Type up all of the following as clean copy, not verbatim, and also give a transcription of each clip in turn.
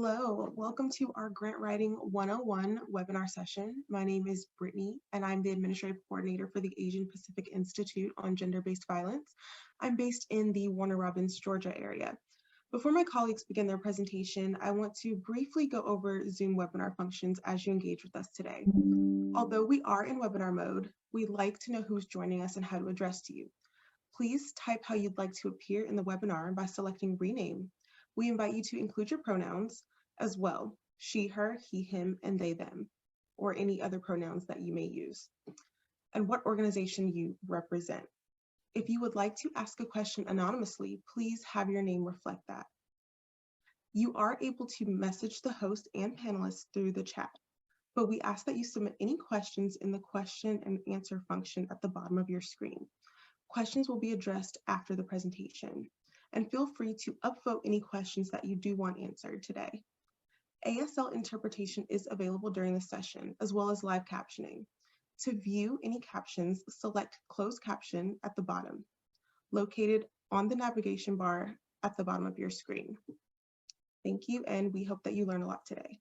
Hello, welcome to our Grant Writing 101 webinar session. My name is Brittany, and I'm the Administrative Coordinator for the Asian Pacific Institute on Gender-Based Violence. I'm based in the Warner Robins, Georgia area. Before my colleagues begin their presentation, I want to briefly go over Zoom webinar functions as you engage with us today. Although we are in webinar mode, we'd like to know who's joining us and how to address you. Please type how you'd like to appear in the webinar by selecting Rename. We invite you to include your pronouns as well, she, her, he, him, and they, them, or any other pronouns that you may use, and what organization you represent. If you would like to ask a question anonymously, please have your name reflect that. You are able to message the host and panelists through the chat, but we ask that you submit any questions in the question and answer function at the bottom of your screen. Questions will be addressed after the presentation, and feel free to upvote any questions that you do want answered today. ASL interpretation is available during the session, as well as live captioning. To view any captions, select Closed Caption at the bottom, located on the navigation bar at the bottom of your screen. Thank you, and we hope that you learn a lot today.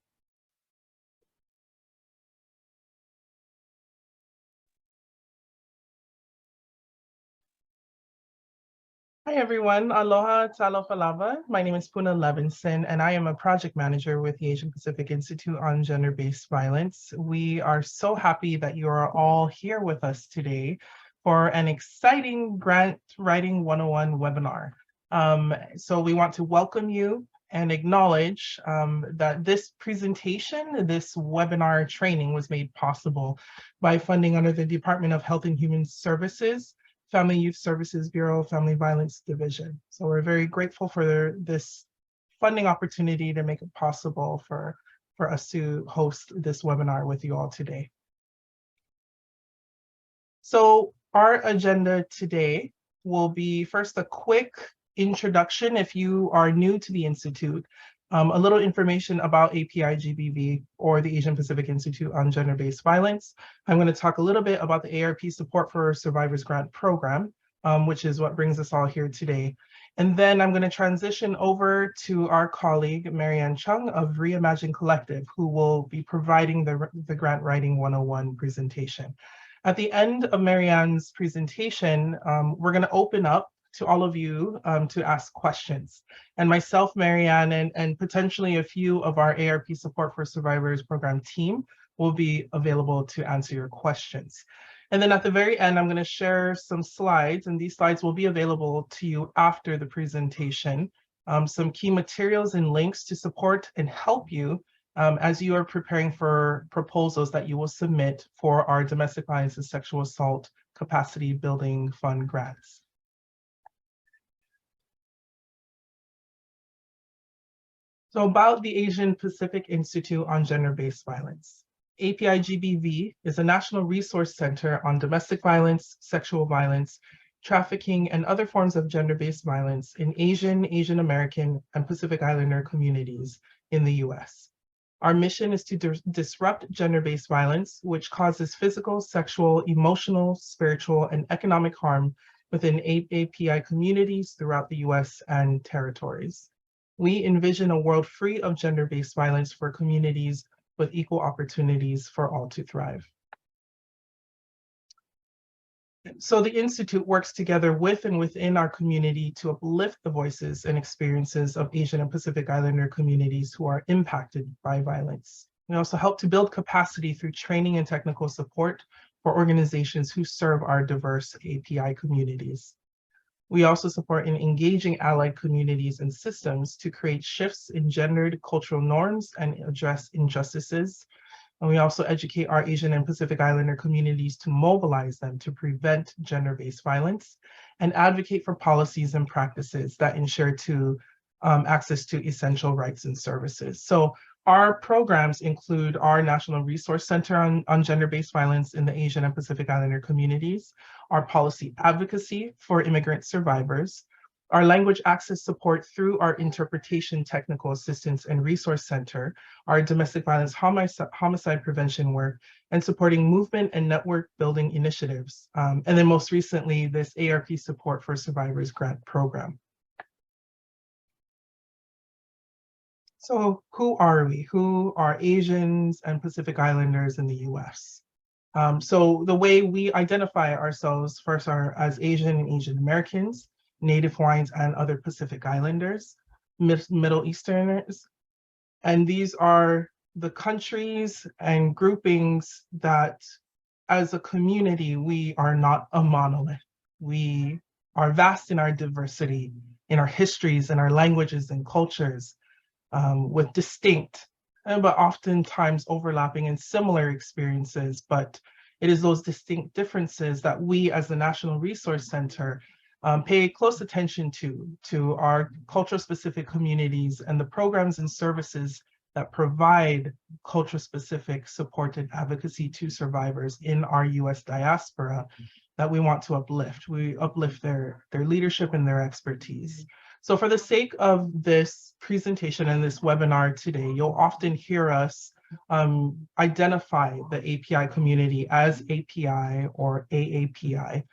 Hi everyone, aloha talofa lava. My name is Puna Levinson and I am a project manager with the Asian Pacific Institute on Gender-Based Violence. We are so happy that you are all here with us today for an exciting Grant Writing 101 webinar. So we want to welcome you and acknowledge that this presentation, this webinar training was made possible by funding under the Department of Health and Human Services, Family Youth Services Bureau, Family Violence Division. So we're very grateful for this funding opportunity to make it possible for us to host this webinar with you all today. So our agenda today will be first a quick introduction if you are new to the Institute, a little information about API-GBV, or the Asian Pacific Institute on Gender-Based Violence. I'm going to talk a little bit about the ARP Support for Survivors Grant Program, which is what brings us all here today. And then I'm going to transition over to our colleague, Marianne Chung of Reimagine Collective, who will be providing the Grant Writing 101 presentation. At the end of Marianne's presentation, we're going to open up to all of you to ask questions. And myself, Marianne, and potentially a few of our ARP Support for Survivors program team will be available to answer your questions. And then at the very end, I'm going to share some slides, and these slides will be available to you after the presentation. Some key materials and links to support and help you as you are preparing for proposals that you will submit for our Domestic Violence and Sexual Assault Capacity Building Fund grants. So about the Asian Pacific Institute on Gender-Based Violence. API-GBV is a national resource center on domestic violence, sexual violence, trafficking, and other forms of gender-based violence in Asian, Asian American, and Pacific Islander communities in the US. Our mission is to disrupt gender-based violence, which causes physical, sexual, emotional, spiritual, and economic harm within API communities throughout the US and territories. We envision a world free of gender-based violence for communities with equal opportunities for all to thrive. So the Institute works together with and within our community to uplift the voices and experiences of Asian and Pacific Islander communities who are impacted by violence. We also help to build capacity through training and technical support for organizations who serve our diverse API communities. We also support in engaging allied communities and systems to create shifts in gendered cultural norms and address injustices. And we also educate our Asian and Pacific Islander communities to mobilize them to prevent gender-based violence and advocate for policies and practices that ensure access to essential rights and services. So our programs include our National Resource Center on Gender-Based Violence in the Asian and Pacific Islander communities, our policy advocacy for immigrant survivors, our language access support through our Interpretation Technical Assistance and Resource Center, our domestic violence homicide prevention work, and supporting movement and network building initiatives. And then most recently, this ARP Support for Survivors Grant Program. So who are we? Who are Asians and Pacific Islanders in the US? So the way we identify ourselves first are as Asian and Asian Americans, Native Hawaiians, and other Pacific Islanders, Middle Easterners. And these are the countries and groupings that, as a community, we are not a monolith. We are vast in our diversity, in our histories, and our languages and cultures, with distinct but oftentimes overlapping and similar experiences. But it is those distinct differences that we as the National Resource Center pay close attention to our culture-specific communities and the programs and services that provide culture-specific supported advocacy to survivors in our US diaspora that we want to uplift. We uplift their leadership and their expertise. So for the sake of this presentation and this webinar today, you'll often hear us identify the API community as API or AAPI.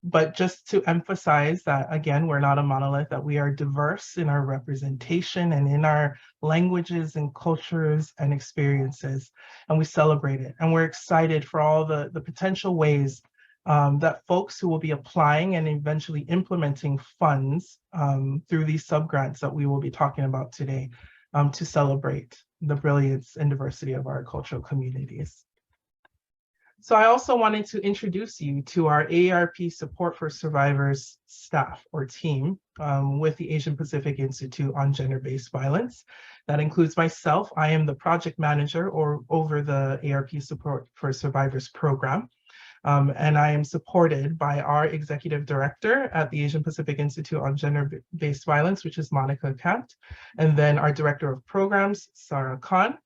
But just to emphasize that, again, we're not a monolith, that we are diverse in our representation and in our languages and cultures and experiences, and we celebrate it. And we're excited for all the potential ways that folks who will be applying and eventually implementing funds through these subgrants that we will be talking about today to celebrate the brilliance and diversity of our cultural communities. So I also wanted to introduce you to our ARP Support for Survivors staff or team with the Asian Pacific Institute on Gender-Based Violence. That includes myself. I am the project manager over the ARP Support for Survivors program. And I am supported by our executive director at the Asian Pacific Institute on Gender-Based Violence, which is Monica Kant, and then our director of programs, Sarah Khan,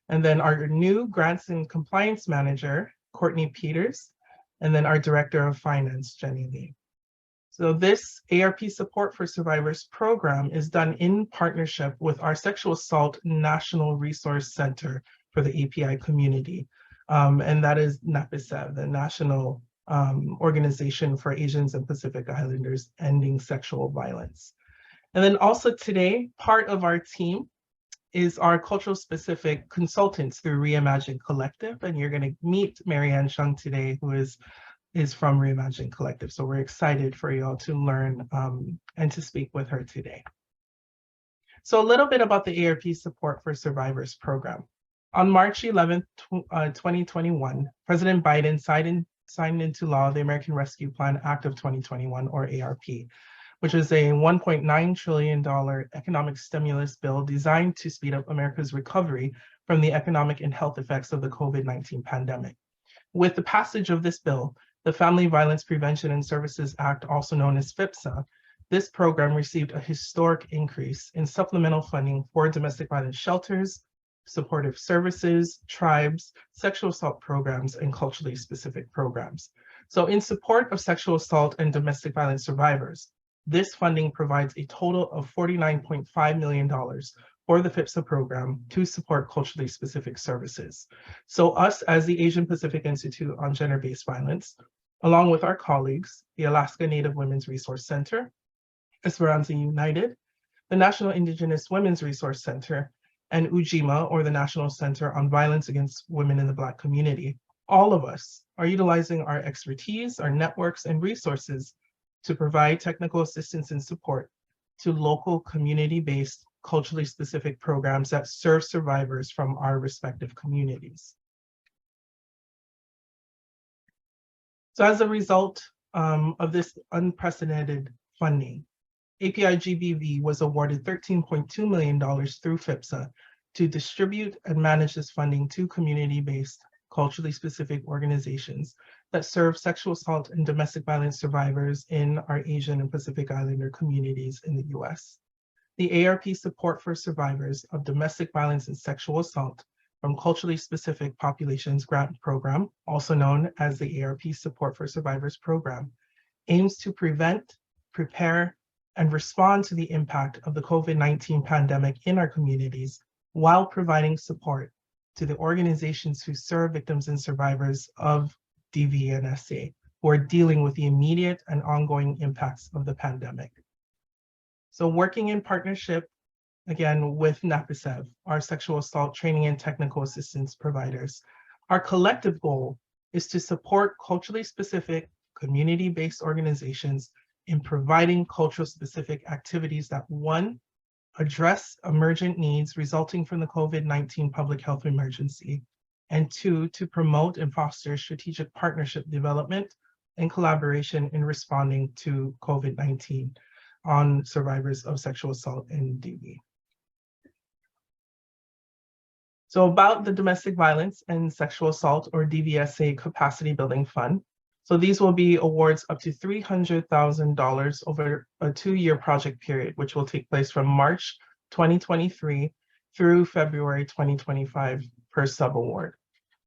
and then our new grants and compliance manager, Courtney Peters, and then our director of finance, Jenny Lee. So this ARP Support for Survivors program is done in partnership with our Sexual Assault National Resource Center for the API community. And that is NAPISEV, the National Organization for Asians and Pacific Islanders Ending Sexual Violence. And then also today, part of our team is our cultural specific consultants through Reimagine Collective. And you're gonna meet Marianne Shung today, who is from Reimagine Collective. So we're excited for you all to learn and to speak with her today. So a little bit about the ARP Support for Survivors program. On March 11th, 2021, President Biden signed into law the American Rescue Plan Act of 2021, or ARP, which is a $1.9 trillion economic stimulus bill designed to speed up America's recovery from the economic and health effects of the COVID-19 pandemic. With the passage of this bill, the Family Violence Prevention and Services Act, also known as FVPSA, this program received a historic increase in supplemental funding for domestic violence shelters, supportive services, tribes, sexual assault programs, and culturally specific programs. So in support of sexual assault and domestic violence survivors, this funding provides a total of $49.5 million for the FVPSA program to support culturally specific services. So us as the Asian Pacific Institute on Gender-Based Violence, along with our colleagues, the Alaska Native Women's Resource Center, Esperanza United, the National Indigenous Women's Resource Center, and UJIMA, or the National Center on Violence Against Women in the Black Community, all of us are utilizing our expertise, our networks, and resources to provide technical assistance and support to local community-based, culturally specific programs that serve survivors from our respective communities. So as a result of this unprecedented funding, API-GBV was awarded $13.2 million through FVPSA to distribute and manage this funding to community-based, culturally specific organizations that serve sexual assault and domestic violence survivors in our Asian and Pacific Islander communities in the US. The ARP Support for Survivors of Domestic Violence and Sexual Assault from Culturally Specific Populations Grant Program, also known as the ARP Support for Survivors Program, aims to prevent, prepare, and respond to the impact of the COVID-19 pandemic in our communities while providing support to the organizations who serve victims and survivors of DV and SA who are dealing with the immediate and ongoing impacts of the pandemic. So working in partnership again, with NAPASEV, our sexual assault training and technical assistance providers. Our collective goal is to support culturally specific, community-based organizations in providing cultural specific activities that, one, address emergent needs resulting from the COVID-19 public health emergency, and two, to promote and foster strategic partnership development and collaboration in responding to COVID-19 on survivors of sexual assault and DV. So about the Domestic Violence and Sexual Assault, or DVSA, Capacity Building Fund. So these will be awards up to $300,000 over a 2-year project period, which will take place from March 2023 through February 2025 per subaward.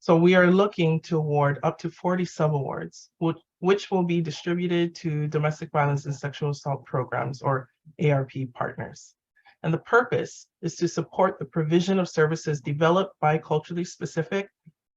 So we are looking to award up to 40 subawards, which will be distributed to domestic violence and sexual assault programs, or ARP partners. And the purpose is to support the provision of services developed by culturally specific,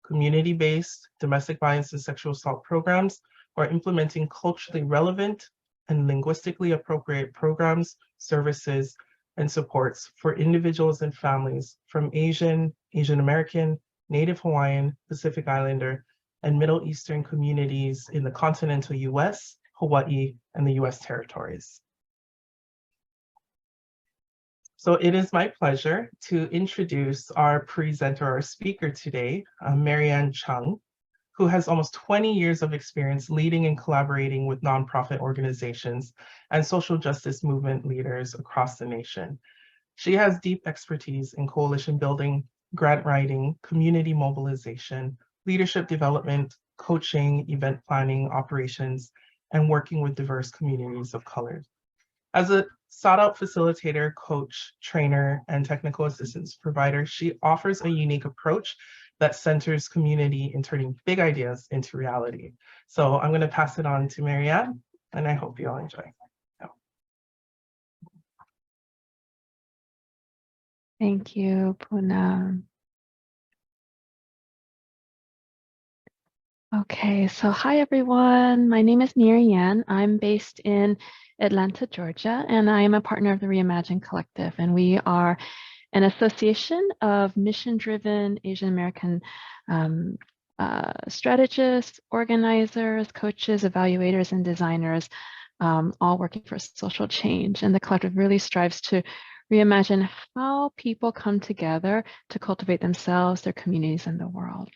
community-based domestic violence and sexual assault programs, or implementing culturally relevant and linguistically appropriate programs, services, and supports for individuals and families from Asian, Asian American, Native Hawaiian, Pacific Islander, and Middle Eastern communities in the continental US, Hawaii, and the US territories. So it is my pleasure to introduce our presenter, our speaker today, Marianne Chung, who has almost 20 years of experience leading and collaborating with nonprofit organizations and social justice movement leaders across the nation. She has deep expertise in coalition building, grant writing, community mobilization, leadership development, coaching, event planning, operations, and working with diverse communities of color. As a sought-out facilitator, coach, trainer, and technical assistance provider, she offers a unique approach that centers community in turning big ideas into reality. So I'm going to pass it on to Marianne, and I hope you all enjoy. Thank you, Poonam. Okay, so hi everyone. My name is Marianne. I'm based in Atlanta, Georgia, and I am a partner of the Reimagine Collective. And we are an association of mission-driven Asian American strategists, organizers, coaches, evaluators, and designers, all working for social change. And the collective really strives to reimagine how people come together to cultivate themselves, their communities, and the world.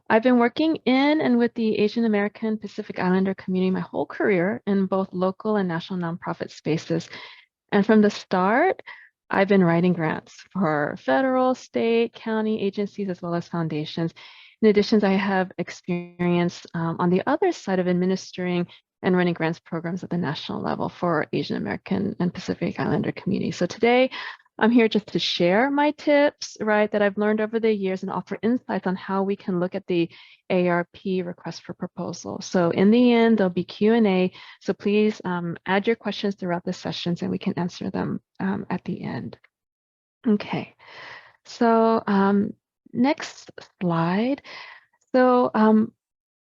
I've been working in and with the Asian American Pacific Islander community my whole career in both local and national nonprofit spaces. And from the start, I've been writing grants for federal, state, county agencies, as well as foundations. In addition, I have experience on the other side of administering and running grants programs at the national level for Asian American and Pacific Islander communities. So today, I'm here just to share my tips, right, that I've learned over the years and offer insights on how we can look at the ARP request for proposal. So in the end, there'll be Q&A. So please add your questions throughout the sessions and we can answer them at the end. Okay, so next slide. So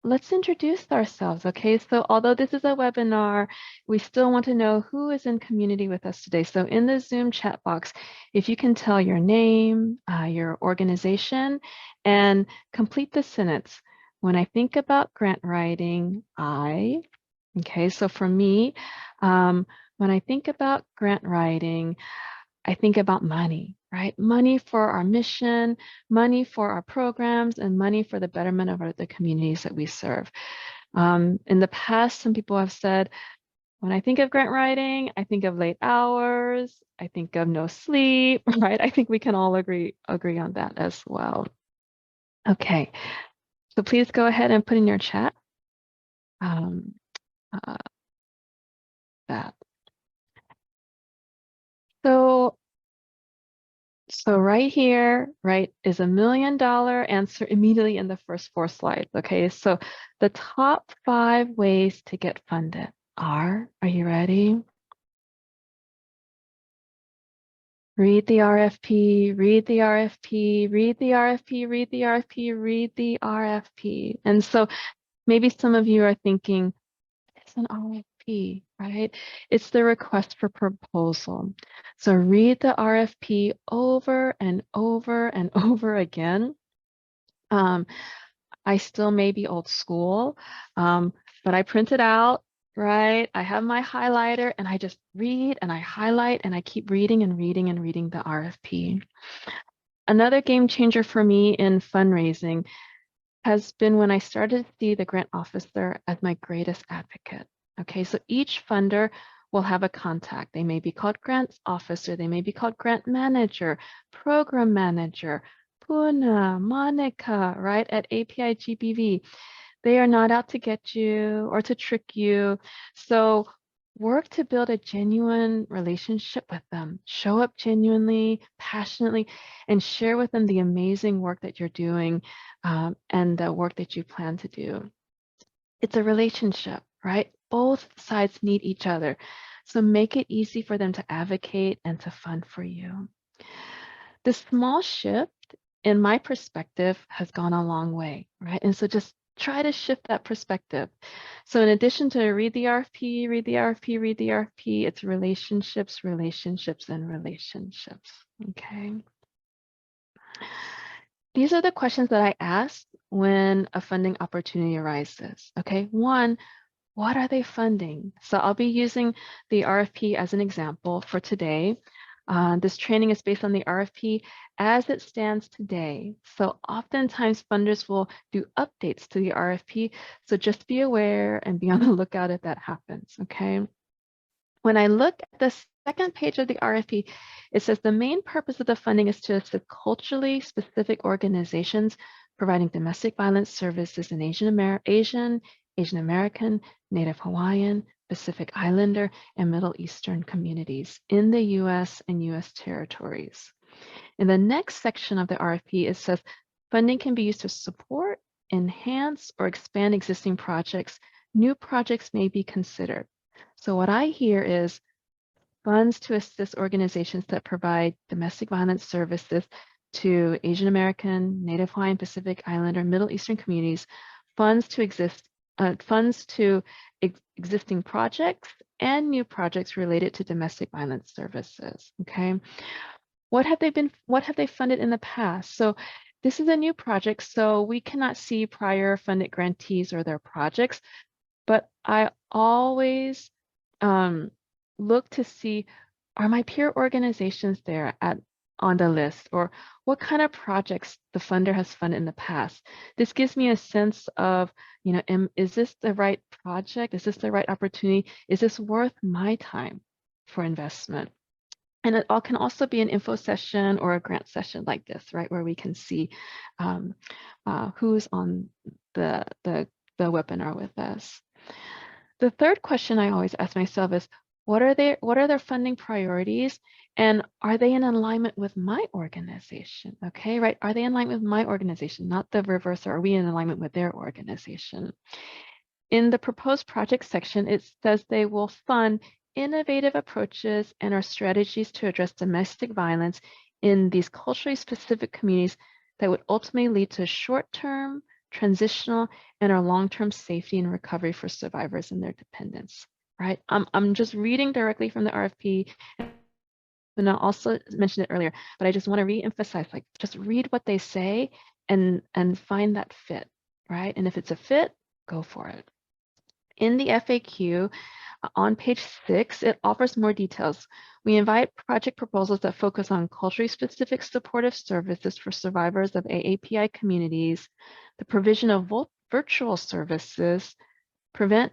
let's introduce ourselves, okay? So although this is a webinar, we still want to know who is in community with us today. So in the Zoom chat box, if you can tell your name, your organization, and complete the sentence. When I think about grant writing, okay, so for me, when I think about grant writing, I think about money, right? Money for our mission, money for our programs, and money for the betterment of the communities that we serve. In the past, some people have said, when I think of grant writing, I think of late hours, I think of no sleep, right? I think we can all agree on that as well. Okay, so please go ahead and put in your chat that. So right here, right, is $1 million answer immediately in the first 4 slides, okay? So the top 5 ways to get funded are you ready? Read the RFP, read the RFP, read the RFP, read the RFP, read the RFP. And so maybe some of you are thinking, it's an RFP. RFP, right? It's the request for proposal. So read the RFP over and over and over again. I still may be old school, but I print it out, right? I have my highlighter and I just read and I highlight and I keep reading and reading and reading the RFP. Another game changer for me in fundraising has been when I started to see the grant officer as my greatest advocate. Okay, so each funder will have a contact. They may be called grants officer, they may be called grant manager, program manager, Puna, Monica, right, at API-GBV. They are not out to get you or to trick you. So work to build a genuine relationship with them. Show up genuinely, passionately, and share with them the amazing work that you're doing and the work that you plan to do. It's a relationship, right? Both sides need each other. So make it easy for them to advocate and to fund for you. The small shift, in my perspective, has gone a long way, right? And so just try to shift that perspective. So in addition to read the RFP, read the RFP, read the RFP, it's relationships, relationships, and relationships, okay? These are the questions that I ask when a funding opportunity arises, okay? One, what are they funding? So I'll be using the RFP as an example for today. This training is based on the RFP as it stands today. So oftentimes funders will do updates to the RFP. So just be aware and be on the lookout if that happens, okay? When I look at the second page of the RFP, it says the main purpose of the funding is to assist culturally specific organizations providing domestic violence services in Asian American, Native Hawaiian, Pacific Islander, and Middle Eastern communities in the US and US territories. In the next section of the RFP, it says funding can be used to support, enhance, or expand existing projects. New projects may be considered. So what I hear is funds to assist organizations that provide domestic violence services to Asian American, Native Hawaiian, Pacific Islander, Middle Eastern communities, funds to existing projects and new projects related to domestic violence services. Okay, what have they funded in the past? So this is a new project, so we cannot see prior funded grantees or their projects, but I always look to see, are my peer organizations there on the list, or what kind of projects the funder has funded in the past? This gives me a sense of, is this the right project? Is this the right opportunity? Is this worth my time for investment? And it can also be an info session or a grant session like this, right, where we can see who's on the webinar with us. The third question I always ask myself is, what are their funding priorities, and are they in alignment with my organization? Okay, right? Are they in alignment with my organization, not the reverse? Or are we in alignment with their organization? In the proposed project section, it says they will fund innovative approaches and our strategies to address domestic violence in these culturally specific communities that would ultimately lead to short-term, transitional, and our long-term safety and recovery for survivors and their dependents, right? I'm just reading directly from the RFP, and I also mentioned it earlier, but I just want to re-emphasize, like, just read what they say and find that fit, right? And if it's a fit, go for it. In the FAQ, on page 6, it offers more details. We invite project proposals that focus on culturally specific supportive services for survivors of AAPI communities, the provision of virtual services, prevent,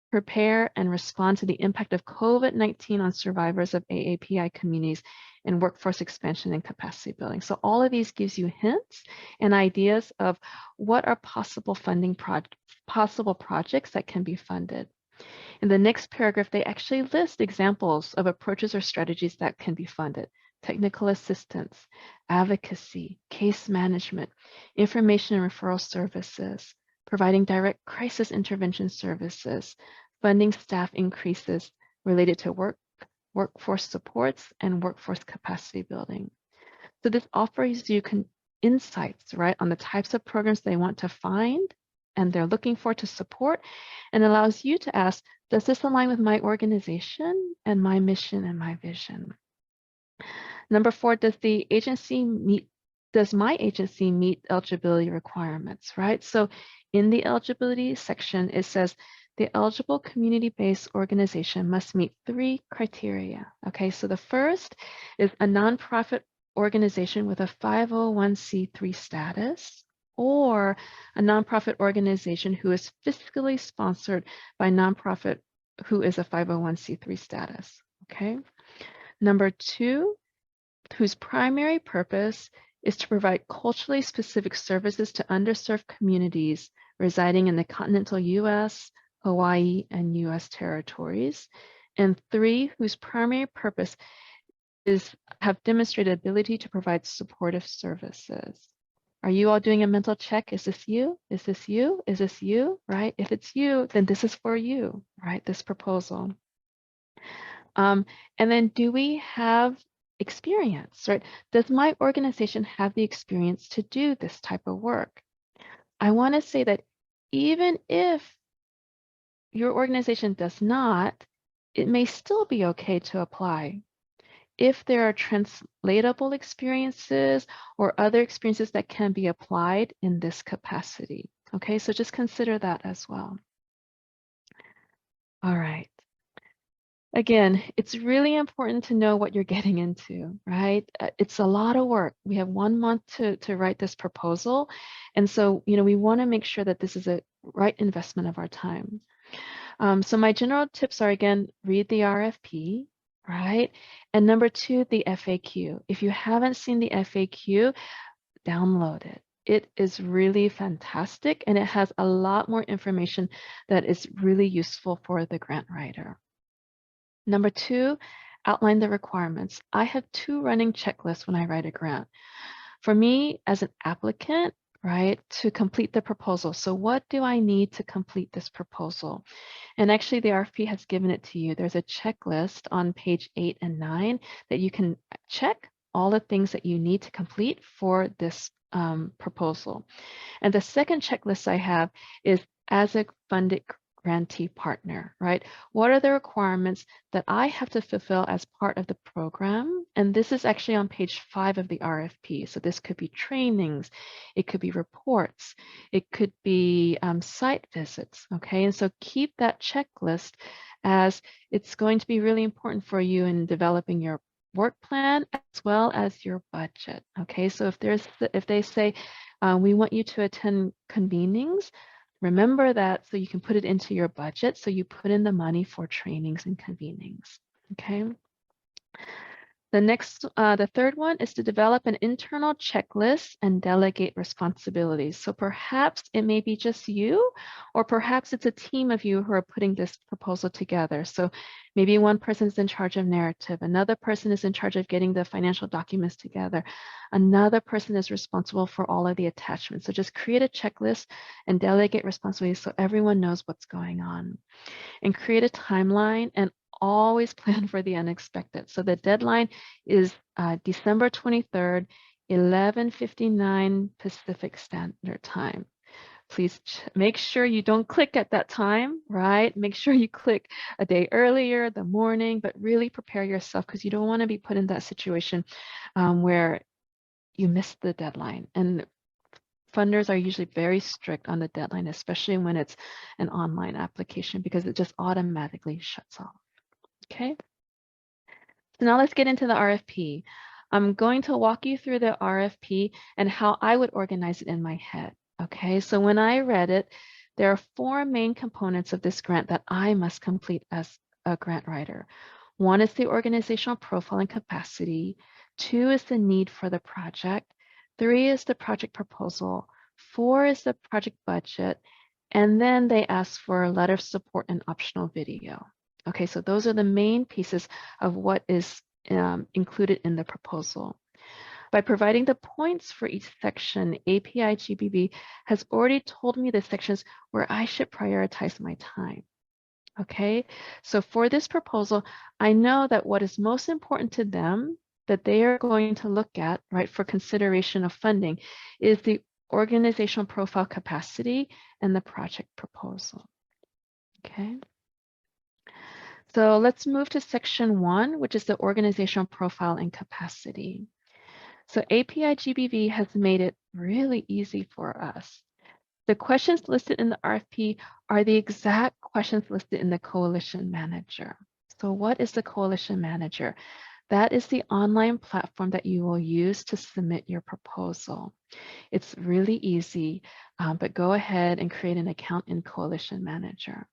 prepare, and respond to the impact of COVID-19 on survivors of AAPI communities, and workforce expansion and capacity building. So all of these gives you hints and ideas of what are possible projects that can be funded. In the next paragraph, they actually list examples of approaches or strategies that can be funded: technical assistance, advocacy, case management, information and referral services, providing direct crisis intervention services, funding staff increases related to workforce supports, and workforce capacity building. So this offers you insights, right, on the types of programs they want to find and they're looking for to support, and allows you to ask, does this align with my organization and my mission and my vision? Number 4, does my agency meet eligibility requirements, right? So in the eligibility section, it says the eligible community-based organization must meet 3 criteria. Okay, so the first is a nonprofit organization with a 501c3 status, or a nonprofit organization who is fiscally sponsored by nonprofit who is a 501c3 status. Okay. Number 2, whose primary purpose is to provide culturally specific services to underserved communities residing in the continental US, Hawaii, and US territories. And 3, whose primary purpose is have demonstrated ability to provide supportive services. Are you all doing a mental check? Is this you? Is this you? Is this you? Right? If it's you, then this is for you, right? This proposal. And then do we have experience, right? Does my organization have the experience to do this type of work? I want to say that even if your organization does not, it may still be okay to apply. If there are translatable experiences or other experiences that can be applied in this capacity. Okay, so just consider that as well. All right. Again, it's really important to know what you're getting into, right? It's a lot of work. We have 1 month to write this proposal. And so, we want to make sure that this is a right investment of our time. So my general tips are, again, read the RFP, right? And number 2, the FAQ. If you haven't seen the FAQ, download it. It is really fantastic, and it has a lot more information that is really useful for the grant writer. Number 2, outline the requirements. I have 2 running checklists when I write a grant. For me, as an applicant, right, to complete the proposal. So what do I need to complete this proposal? And actually, the RFP has given it to you. There's a checklist on page 8 and 9 that you can check all the things that you need to complete for this proposal. And the second checklist I have is as a funded grantee partner, right? What are the requirements that I have to fulfill as part of the program? And this is actually on page 5 of the RFP. So this could be trainings, it could be reports, it could be site visits, okay? And so keep that checklist, as it's going to be really important for you in developing your work plan as well as your budget, okay? So if they say, we want you to attend convenings, remember that so you can put it into your budget. So you put in the money for trainings and convenings, okay? The third one is to develop an internal checklist and delegate responsibilities. So perhaps it may be just you, or perhaps it's a team of you who are putting this proposal together. So maybe one person is in charge of narrative, another person is in charge of getting the financial documents together, another person is responsible for all of the attachments. So just create a checklist and delegate responsibilities so everyone knows what's going on. And create a timeline, and always plan for the unexpected. So the deadline is December 23rd, 11:59 Pacific Standard Time. Please make sure you don't click at that time, right? Make sure you click a day earlier, the morning, but really prepare yourself, because you don't want to be put in that situation where you miss the deadline. And funders are usually very strict on the deadline, especially when it's an online application, because it just automatically shuts off. Okay, so now let's get into the RFP. I'm going to walk you through the RFP and how I would organize it in my head. Okay, so when I read it, there are 4 main components of this grant that I must complete as a grant writer. 1 is the organizational profile and capacity. 2 is the need for the project. 3 is the project proposal. 4 is the project budget. And then they ask for a letter of support and optional video. Okay, so those are the main pieces of what is included in the proposal. By providing the points for each section, API-GBV has already told me the sections where I should prioritize my time. Okay, so for this proposal, I know that what is most important to them that they are going to look at, right, for consideration of funding is the organizational profile capacity, and the project proposal. Okay. So let's move to section 1, which is the organizational profile and capacity. So API-GBV has made it really easy for us. The questions listed in the RFP are the exact questions listed in the Coalition Manager. So what is the Coalition Manager? That is the online platform that you will use to submit your proposal. It's really easy, but go ahead and create an account in Coalition Manager.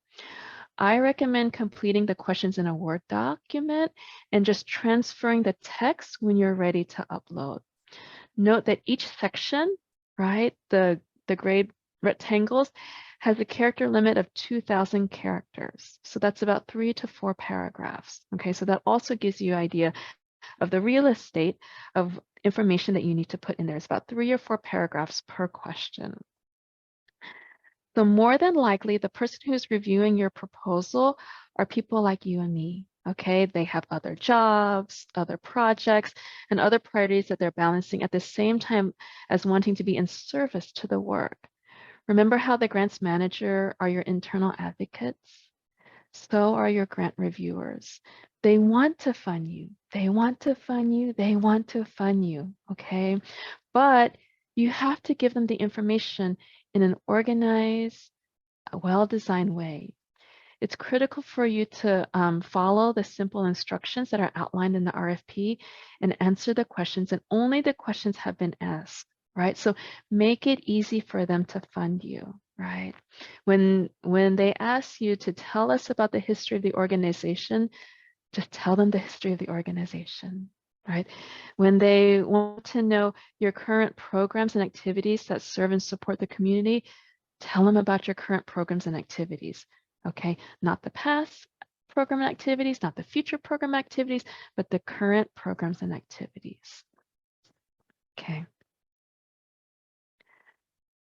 I recommend completing the questions in a Word document and just transferring the text when you're ready to upload. Note that each section, right, the gray rectangles, has a character limit of 2,000 characters. So that's about 3 to 4 paragraphs. Okay, so that also gives you an idea of the real estate of information that you need to put in there. It's about 3 or 4 paragraphs per question. So more than likely, the person who's reviewing your proposal are people like you and me. Okay, they have other jobs, other projects, and other priorities that they're balancing at the same time as wanting to be in service to the work. Remember how the grants manager are your internal advocates? So are your grant reviewers. They want to fund you. They want to fund you. They want to fund you. Okay, but you have to give them the information in an organized, well-designed way. It's critical for you to follow the simple instructions that are outlined in the RFP and answer the questions, and only the questions have been asked, right? So make it easy for them to fund you, right? When they ask you to tell us about the history of the organization, just tell them the history of the organization, right? When they want to know your current programs and activities that serve and support the community, tell them about your current programs and activities, okay? Not the past program and activities, not the future program activities, but the current programs and activities, okay?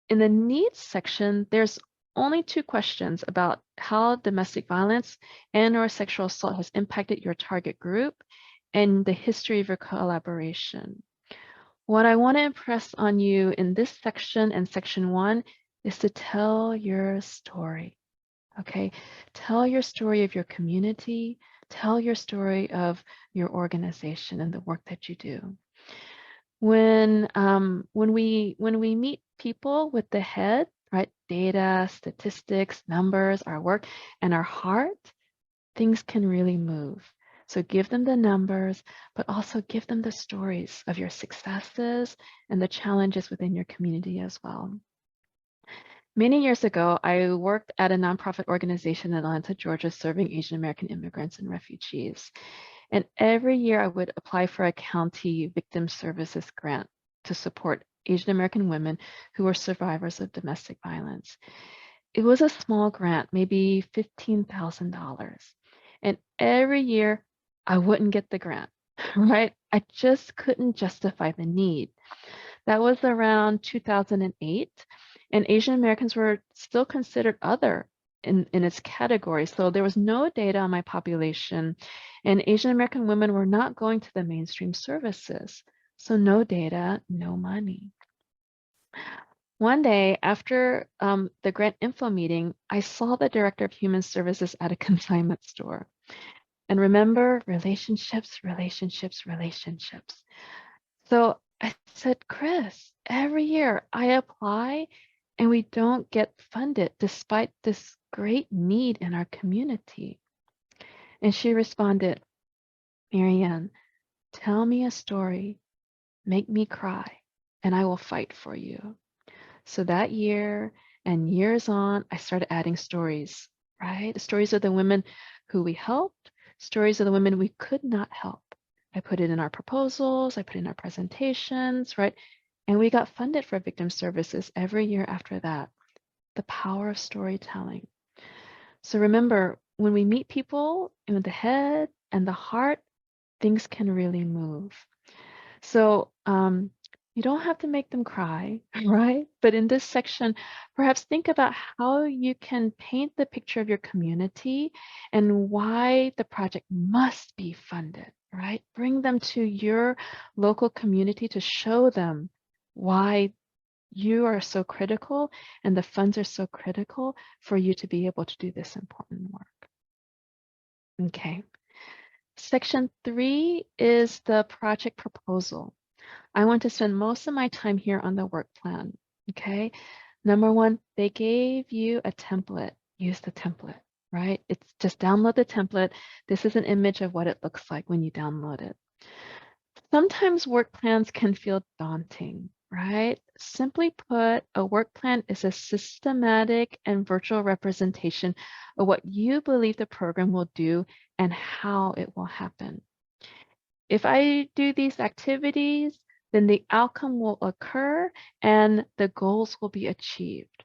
In the needs section, there's only 2 questions about how domestic violence and/or sexual assault has impacted your target group and the history of your collaboration. What I want to impress on you in this section and section 1 is to tell your story, okay? Tell your story of your community, tell your story of your organization and the work that you do. When we meet people with the head, right, data, statistics, numbers, our work, and our heart, things can really move. So give them the numbers, but also give them the stories of your successes and the challenges within your community as well. Many years ago, I worked at a nonprofit organization in Atlanta, Georgia, serving Asian American immigrants and refugees. And every year I would apply for a county victim services grant to support Asian American women who were survivors of domestic violence. It was a small grant, maybe $15,000. And every year I wouldn't get the grant, right? I just couldn't justify the need. That was around 2008, and Asian Americans were still considered other in its category. So there was no data on my population, and Asian American women were not going to the mainstream services. So no data, no money. One day after the grant info meeting, I saw the director of human services at a consignment store. And remember, relationships, relationships, relationships. So I said, Chris, every year I apply and we don't get funded despite this great need in our community. And she responded, Marianne, tell me a story, make me cry, and I will fight for you. So that year and years on, I started adding stories, right? Stories of the women who we helped, stories of the women we could not help. I put it in our proposals, I put it in our presentations, right? And we got funded for victim services every year after that. The power of storytelling. So remember, when we meet people in the head and the heart, things can really move. So you don't have to make them cry, right? But in this section, perhaps think about how you can paint the picture of your community and why the project must be funded, right? Bring them to your local community to show them why you are so critical and the funds are so critical for you to be able to do this important work. Okay. Section 3 is the project proposal. I want to spend most of my time here on the work plan. Okay. Number 1, they gave you a template. Use the template, right? It's just download the template. This is an image of what it looks like when you download it. Sometimes work plans can feel daunting, right? Simply put, a work plan is a systematic and virtual representation of what you believe the program will do and how it will happen. If I do these activities, then the outcome will occur and the goals will be achieved.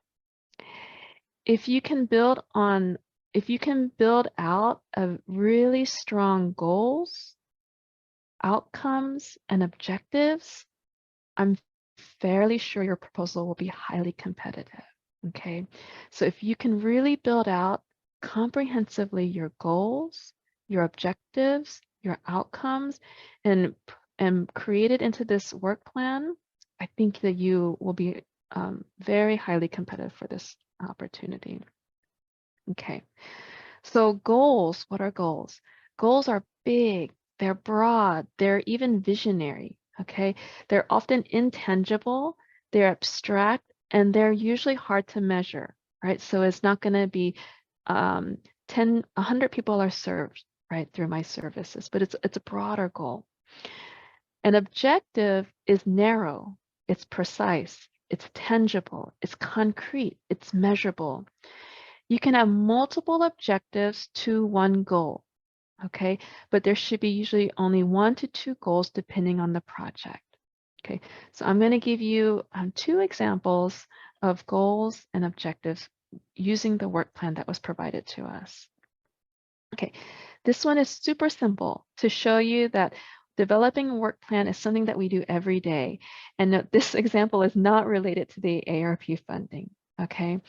If you can build out a really strong goals, outcomes, and objectives, I'm fairly sure your proposal will be highly competitive. Okay, so if you can really build out comprehensively your goals, your objectives, your outcomes, and create it into this work plan, I think that you will be very highly competitive for this opportunity. Okay, so goals, what are goals? Goals are big, they're broad, they're even visionary, okay? They're often intangible, they're abstract, and they're usually hard to measure, right? So it's not gonna be 100 people are served, right, through my services, but it's a broader goal. An objective is narrow, it's precise, it's tangible, it's concrete, it's measurable. You can have multiple objectives to one goal, okay? But there should be usually only 1 to 2 goals depending on the project, okay? So I'm going to give you 2 examples of goals and objectives using the work plan that was provided to us. Okay, this one is super simple to show you that developing a work plan is something that we do every day. And this example is not related to the ARP funding, okay?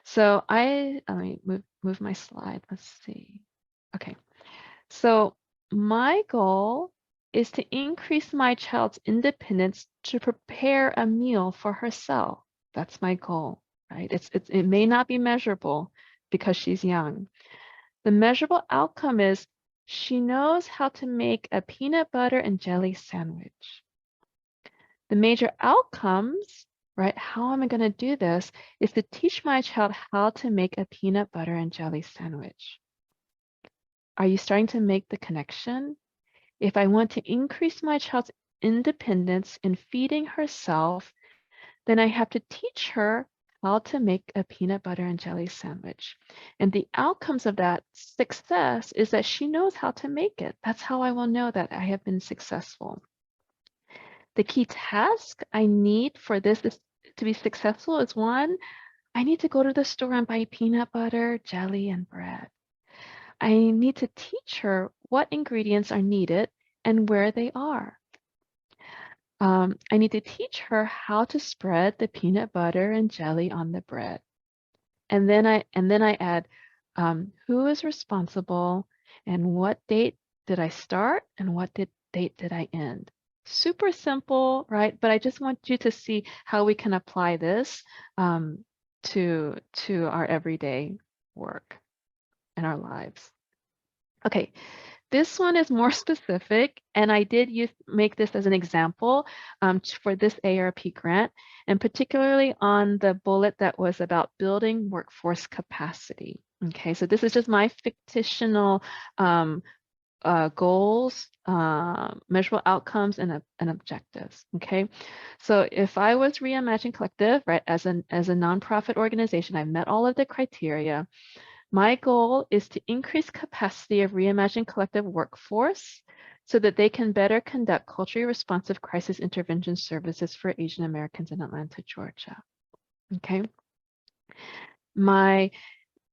So let me move my slide. Let's see. Okay. So my goal is to increase my child's independence to prepare a meal for herself. That's my goal, right? It may not be measurable because she's young. The measurable outcome is she knows how to make a peanut butter and jelly sandwich. The major outcomes, right? How am I going to do this is to teach my child how to make a peanut butter and jelly sandwich. Are you starting to make the connection? If I want to increase my child's independence in feeding herself, then I have to teach her how to make a peanut butter and jelly sandwich. And the outcomes of that success is that she knows how to make it. That's how I will know that I have been successful. The key task I need for this to be successful is 1, I need to go to the store and buy peanut butter, jelly, and bread. I need to teach her what ingredients are needed and where they are. I need to teach her how to spread the peanut butter and jelly on the bread. And then I add who is responsible and what date did I start and what date did I end. Super simple, right? But I just want you to see how we can apply this to our everyday work and our lives. Okay, this one is more specific, and I did make this as an example for this ARP grant, and particularly on the bullet that was about building workforce capacity. Okay, so this is just my fictional goals, measurable outcomes, and objectives. Okay, so if I was Reimagine Collective, right, as a nonprofit organization, I met all of the criteria. My goal is to increase capacity of Reimagine Collective workforce so that they can better conduct culturally responsive crisis intervention services for Asian Americans in Atlanta, Georgia. Okay. My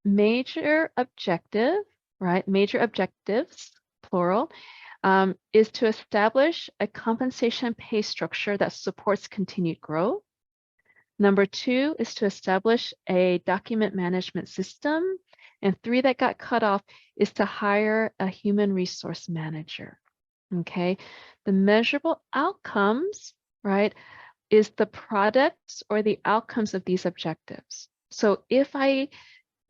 major objective, right, major objectives, plural, is to establish a compensation pay structure that supports continued growth. Number 2 is to establish a document management system. And 3 that got cut off is to hire a human resource manager. Okay, the measurable outcomes, right, is the products or the outcomes of these objectives. So if I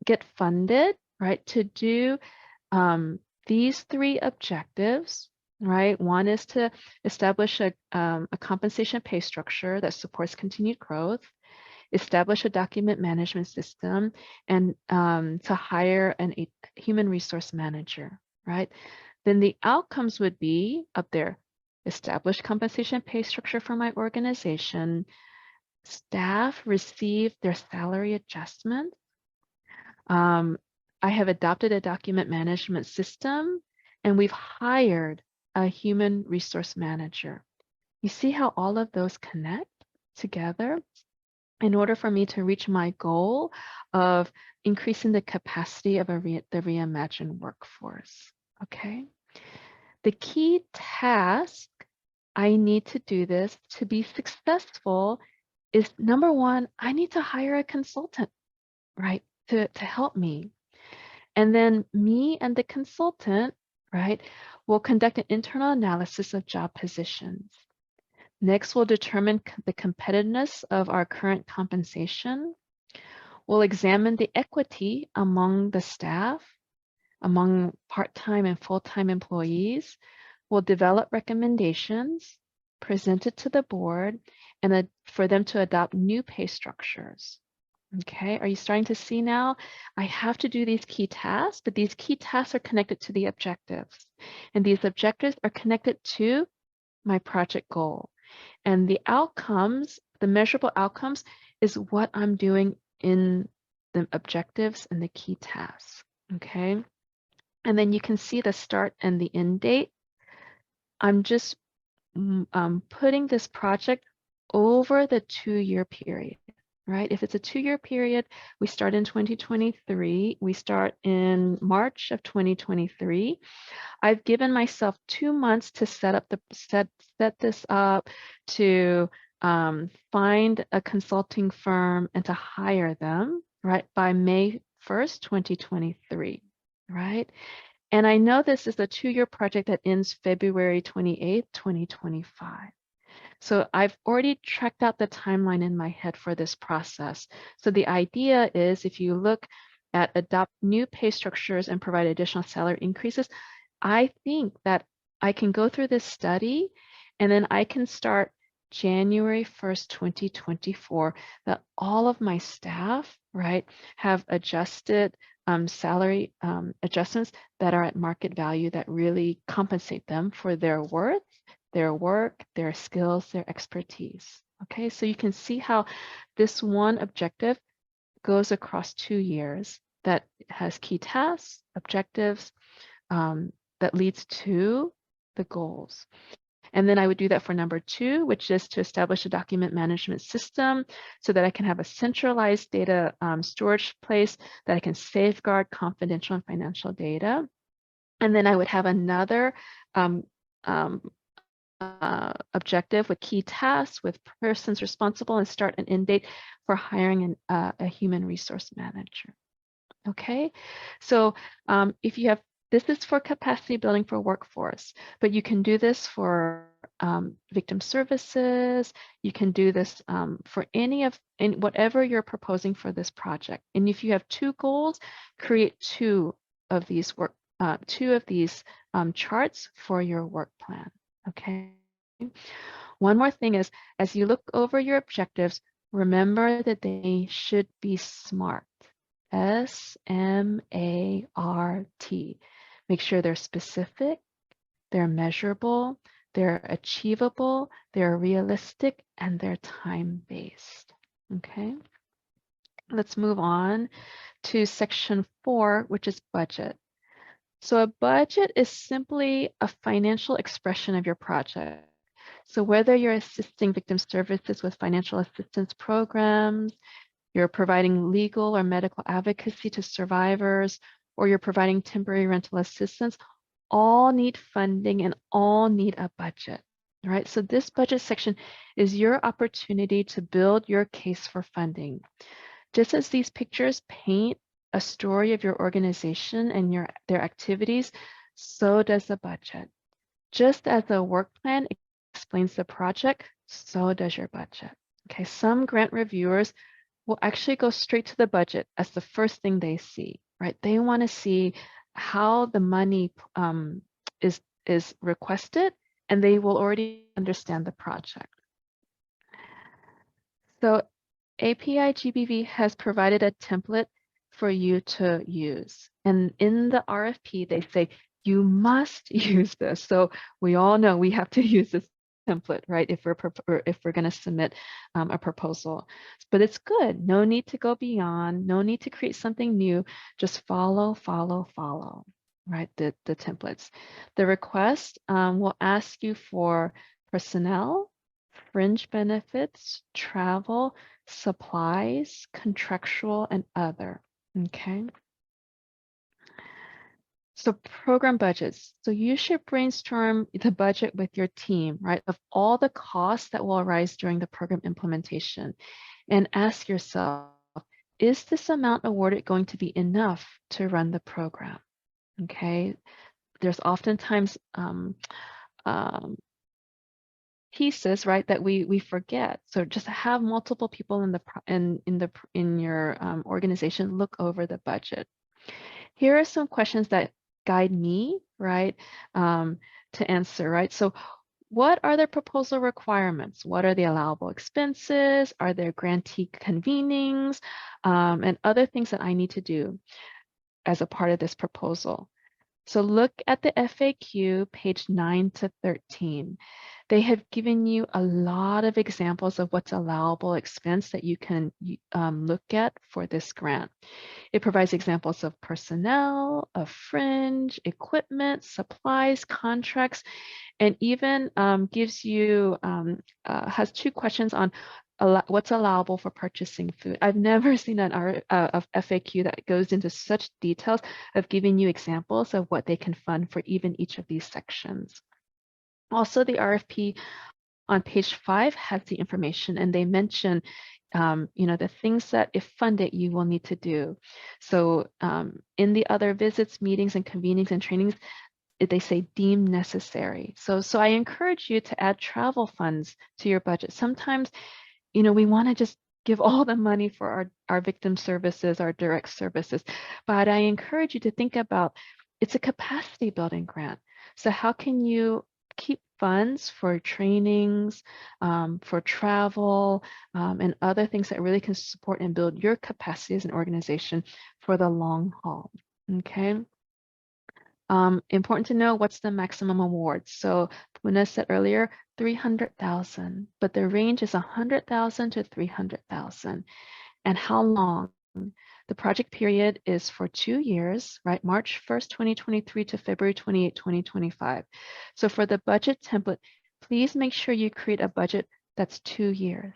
get funded, right, to do these 3 objectives, right? One is to establish a compensation pay structure that supports continued growth, establish a document management system, and to hire a human resource manager, right? Then the outcomes would be up there: establish compensation pay structure for my organization, staff receive their salary adjustment, I have adopted a document management system, and we've hired a human resource manager. You see how all of those connect together in order for me to reach my goal of increasing the capacity of the reimagined workforce, okay? The key task I need to do this to be successful is, number 1, I need to hire a consultant, right, to help me. And then me and the consultant, right, will conduct an internal analysis of job positions. Next, we'll determine the competitiveness of our current compensation. We'll examine the equity among the staff, among part-time and full-time employees. We'll develop recommendations, present it to the board, and for them to adopt new pay structures. Okay, are you starting to see now? I have to do these key tasks, but these key tasks are connected to the objectives. And these objectives are connected to my project goal. And the outcomes, the measurable outcomes, is what I'm doing in the objectives and the key tasks. Okay, and then you can see the start and the end date. I'm just putting this project over the 2-year period. Right? If it's a 2-year period, we start in 2023. We start in March of 2023. I've given myself 2 months to set this up, to find a consulting firm and to hire them, right, by May 1st, 2023, right? And I know this is a 2-year project that ends February 28th, 2025. So I've already tracked out the timeline in my head for this process. So the idea is, if you look at adopt new pay structures and provide additional salary increases, I think that I can go through this study and then I can start January 1st, 2024, that all of my staff, right, have adjusted salary adjustments that are at market value that really compensate them for their worth, their work, their skills, their expertise. Okay, so you can see how this one objective goes across 2 years, that has key tasks, objectives, that leads to the goals. And then I would do that for number 2, which is to establish a document management system so that I can have a centralized data storage place that I can safeguard confidential and financial data. And then I would have another objective with key tasks, with persons responsible, and start and end date for hiring a human resource manager. Okay, so if you have, this is for capacity building for workforce, but you can do this for victim services. You can do this for whatever you're proposing for this project. And if you have 2 goals, create 2 of these charts for your work plan. Okay. One more thing is, as you look over your objectives, remember that they should be SMART. S-M-A-R-T. Make sure they're specific, they're measurable, they're achievable, they're realistic, and they're time-based. Okay. Let's move on to section 4, which is budget. So a budget is simply a financial expression of your project. So whether you're assisting victim services with financial assistance programs, you're providing legal or medical advocacy to survivors, or you're providing temporary rental assistance, all need funding and all need a budget, right? So this budget section is your opportunity to build your case for funding. Just as these pictures paint a story of your organization and their activities, so does the budget. Just as a work plan explains the project, so does your budget. Okay, some grant reviewers will actually go straight to the budget as the first thing they see, right? They want to see how the money is requested, and they will already understand the project. So API-GBV has provided a template for you to use. And in the RFP, they say, you must use this. So we all know we have to use this template, right? If we're going to submit a proposal. But it's good. No need to go beyond. No need to create something new. Just follow, right? The templates. The request will ask you for personnel, fringe benefits, travel, supplies, contractual, and other. Okay. So program budgets. So you should brainstorm the budget with your team, right, of all the costs that will arise during the program implementation, and ask yourself, is this amount awarded going to be enough to run the program? Okay. There's oftentimes pieces, right, that we forget. So just have multiple people in your organization look over the budget. Here are some questions that guide me, right, to answer, right? So what are the proposal requirements? What are the allowable expenses? Are there grantee convenings and other things that I need to do as a part of this proposal? So look at the FAQ, page 9 to 13. They have given you a lot of examples of what's allowable expense that you can look at for this grant. It provides examples of personnel, of fringe, equipment, supplies, contracts, and even gives you, has 2 questions on what's allowable for purchasing food. I've never seen an FAQ that goes into such details of giving you examples of what they can fund for even each of these sections. Also, the RFP on page 5 has the information, and they mention the things that if funded, you will need to do. So in the other visits, meetings, and convenings and trainings, they say deemed necessary. So I encourage you to add travel funds to your budget. Sometimes, we want to just give all the money for our victim services, our direct services, but I encourage you to think about, it's a capacity building grant. So how can you keep funds for trainings, for travel, and other things that really can support and build your capacity as an organization for the long haul, okay? Important to know what's the maximum award. So Puna said earlier, 300,000, but the range is 100,000 to 300,000. And how long? The project period is for 2 years, right? March 1st, 2023 to February 28, 2025. So for the budget template, please make sure you create a budget that's 2 years.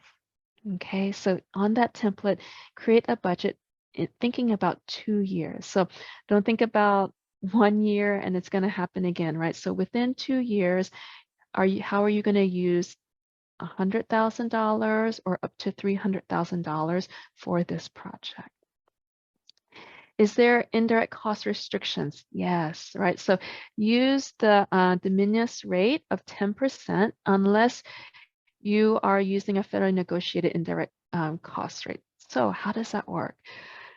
Okay, so on that template, create a budget thinking about 2 years. So don't think about 1 year and it's going to happen again, right? So within 2 years, how are you going to use $100,000 or up to $300,000 for this project? Is there indirect cost restrictions? Yes, right. So use the de minimis rate of 10% unless you are using a federally negotiated indirect cost rate. So how does that work?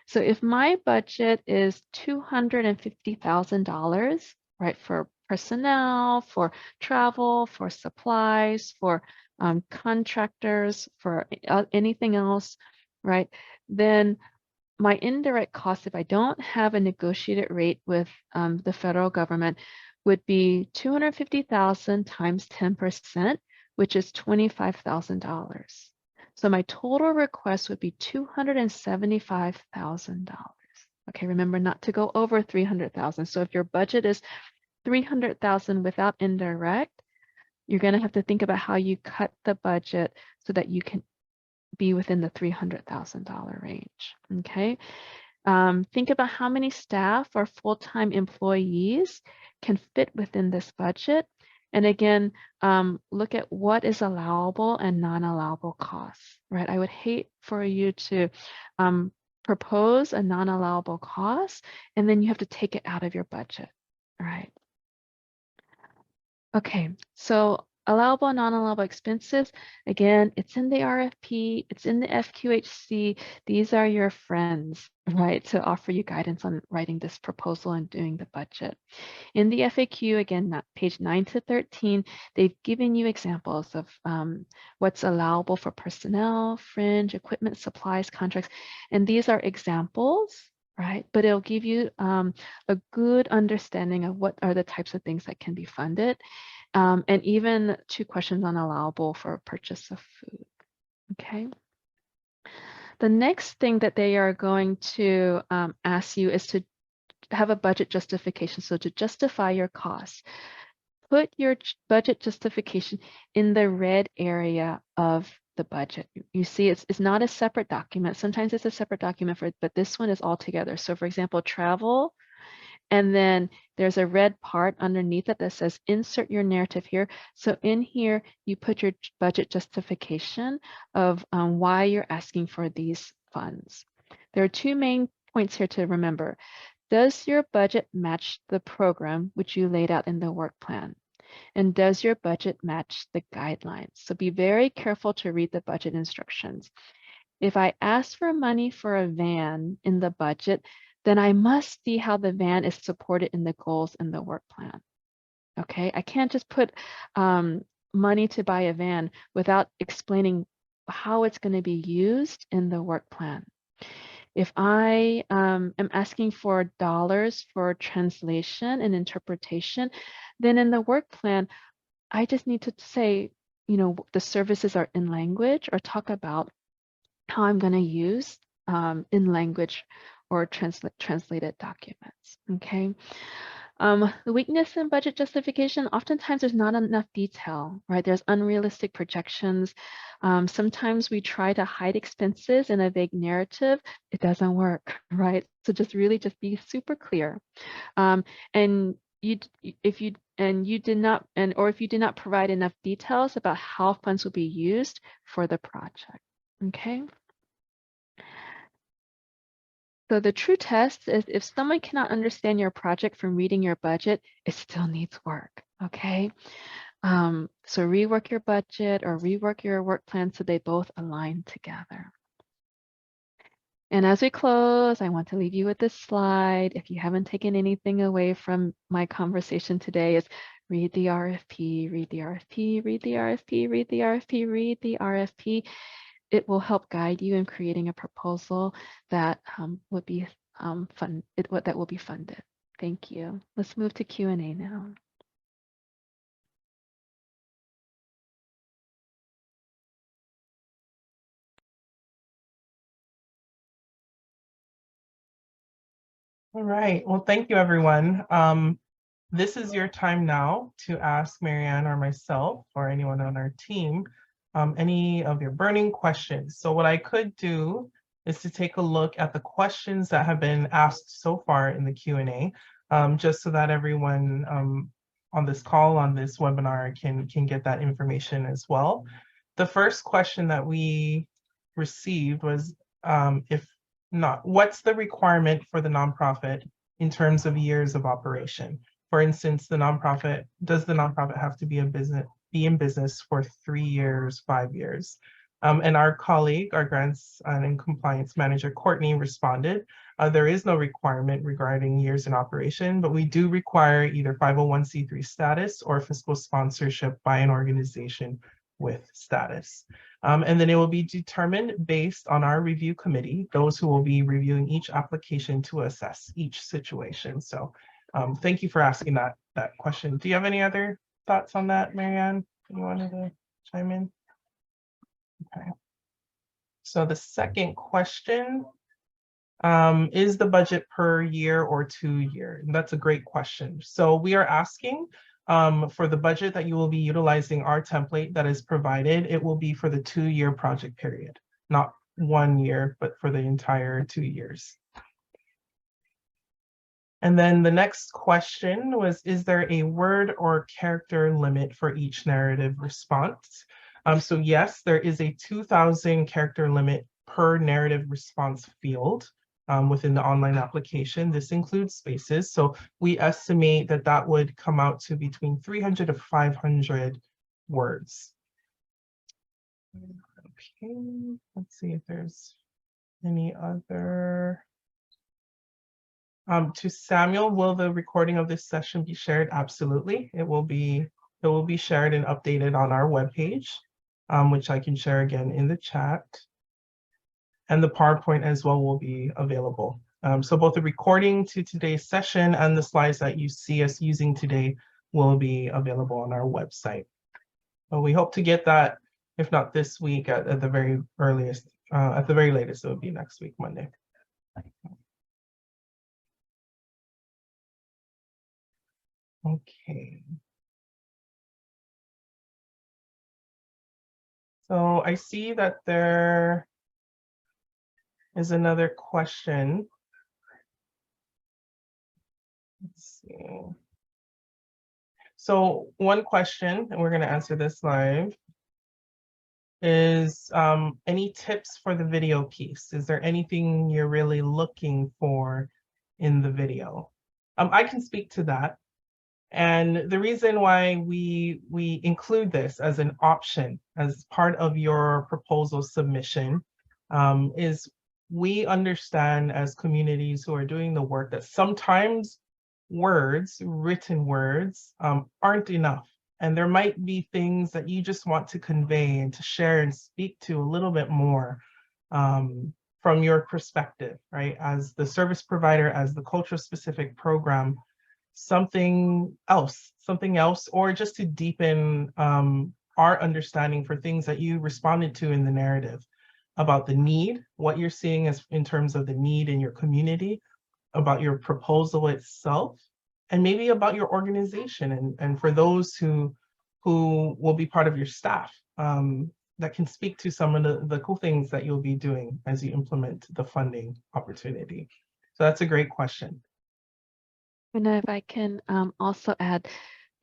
So if my budget is $250,000, right, for personnel, for travel, for supplies, for contractors, for anything else, right, then my indirect cost, if I don't have a negotiated rate with the federal government, would be $250,000 times 10%, which is $25,000. So my total request would be $275,000. Okay, remember not to go over 300,000. So if your budget is 300,000 without indirect, you're going to have to think about how you cut the budget so that you can be within the $300,000 range. Okay. Think about how many staff or full-time employees can fit within this budget. And again, look at what is allowable and non-allowable costs, right? I would hate for you to propose a non-allowable cost and then you have to take it out of your budget, right? Okay, so allowable and non-allowable expenses, again, it's in the RFP, it's in the FQHC. These are your friends, right, to offer you guidance on writing this proposal and doing the budget. In the FAQ, again, page 9 to 13, they've given you examples of what's allowable for personnel, fringe, equipment, supplies, contracts, and these are examples, right? But it'll give you a good understanding of what are the types of things that can be funded, and even 2 questions on allowable for purchase of food, okay? The next thing that they are going to ask you is to have a budget justification. So to justify your costs, put your budget justification in the red area of the budget. You see, it's not a separate document. Sometimes it's a separate document for it, but this one is all together. So for example, travel, and then there's a red part underneath it that says insert your narrative here. So in here, you put your budget justification of why you're asking for these funds. There are 2 main points here to remember. Does your budget match the program which you laid out in the work plan? And does your budget match the guidelines? So be very careful to read the budget instructions. If I ask for money for a van in the budget, then I must see how the van is supported in the goals in the work plan. Okay, I can't just put money to buy a van without explaining how it's going to be used in the work plan. If I am asking for dollars for translation and interpretation, then in the work plan, I just need to say, you know, the services are in language, or talk about how I'm going to use in language or translated documents, okay? The weakness in budget justification, oftentimes there's not enough detail, right? There's unrealistic projections. Sometimes we try to hide expenses in a vague narrative. It doesn't work, right? So just really just be super clear. And if you did not provide enough details about how funds will be used for the project, okay? So the true test is if someone cannot understand your project from reading your budget, it still needs work, okay? So rework your budget or rework your work plan so they both align together. And as we close, I want to leave you with this slide. If you haven't taken anything away from my conversation today, is read the RFP, read the RFP, read the RFP, read the RFP, read the RFP. It will help guide you in creating a proposal that would be that will be funded. Thank you. Let's move to Q&A now. All right, well, thank you, everyone. This is your time now to ask Marianne or myself or anyone on our team any of your burning questions. So what I could do is to take a look at the questions that have been asked so far in the Q&A, just so that everyone on this call, on this webinar can get that information as well. The first question that we received was what's the requirement for the nonprofit in terms of years of operation? For instance, does the nonprofit have to be in business for 3 years, 5 years? And our colleague, our grants and compliance manager, Courtney, responded, there is no requirement regarding years in operation, but we do require either 501c3 status or fiscal sponsorship by an organization with status. And then it will be determined based on our review committee, those who will be reviewing each application to assess each situation. So thank you for asking that question. Do you have any other thoughts on that, Marianne? You wanted to chime in? Okay. So the second question, is the budget per year or 2 year? And that's a great question. So we are asking for the budget that you will be utilizing our template that is provided, it will be for the 2-year project period, not 1 year, but for the entire 2 years. And then the next question was, is there a word or character limit for each narrative response? So yes, there is a 2,000 character limit per narrative response field within the online application. This includes spaces. So we estimate that that would come out to between 300 to 500 words. Okay, let's see if there's any other. To Samuel, will the recording of this session be shared? Absolutely. It will be shared and updated on our webpage, which I can share again in the chat. And the PowerPoint as well will be available. So both the recording to today's session and the slides that you see us using today will be available on our website. But we hope to get that, if not this week, at the very earliest, at the very latest, it will be next week, Monday. Okay. So I see that there is another question. Let's see. So one question, and we're going to answer this live, is any tips for the video piece? Is there anything you're really looking for in the video? I can speak to that. And the reason why we include this as an option, as part of your proposal submission, is we understand as communities who are doing the work that sometimes words, written words, aren't enough. And there might be things that you just want to convey and to share and speak to a little bit more from your perspective, right? As the service provider, as the cultural specific program, something else, or just to deepen our understanding for things that you responded to in the narrative about the need, what you're seeing as in terms of the need in your community, about your proposal itself, and maybe about your organization, and for those who will be part of your staff, that can speak to some of the cool things that you'll be doing as you implement the funding opportunity. So that's a great question. And if I can also add,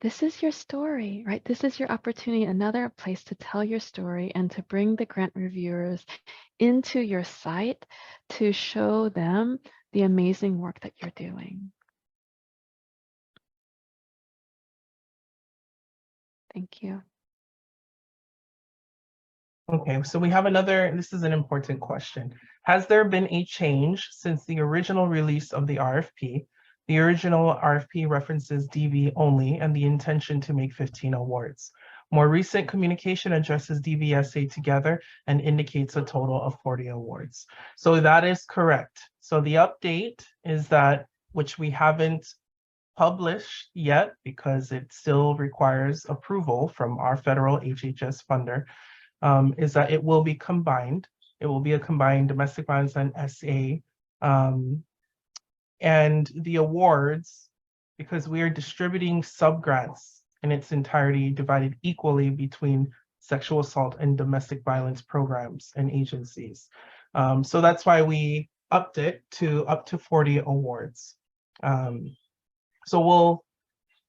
this is your story, right? This is your opportunity, another place to tell your story and to bring the grant reviewers into your site to show them the amazing work that you're doing. Thank you. Okay, so we have another, this is an important question. Has there been a change since the original release of the RFP? The original RFP references DV only and the intention to make 15 awards. More recent communication addresses DVSA together and indicates a total of 40 awards. So that is correct. So the update is that, which we haven't published yet because it still requires approval from our federal HHS funder, is that it will be combined. It will be a combined domestic violence and SA. And the awards, because we are distributing subgrants in its entirety, divided equally between sexual assault and domestic violence programs and agencies. So that's why we upped it to up to 40 awards. So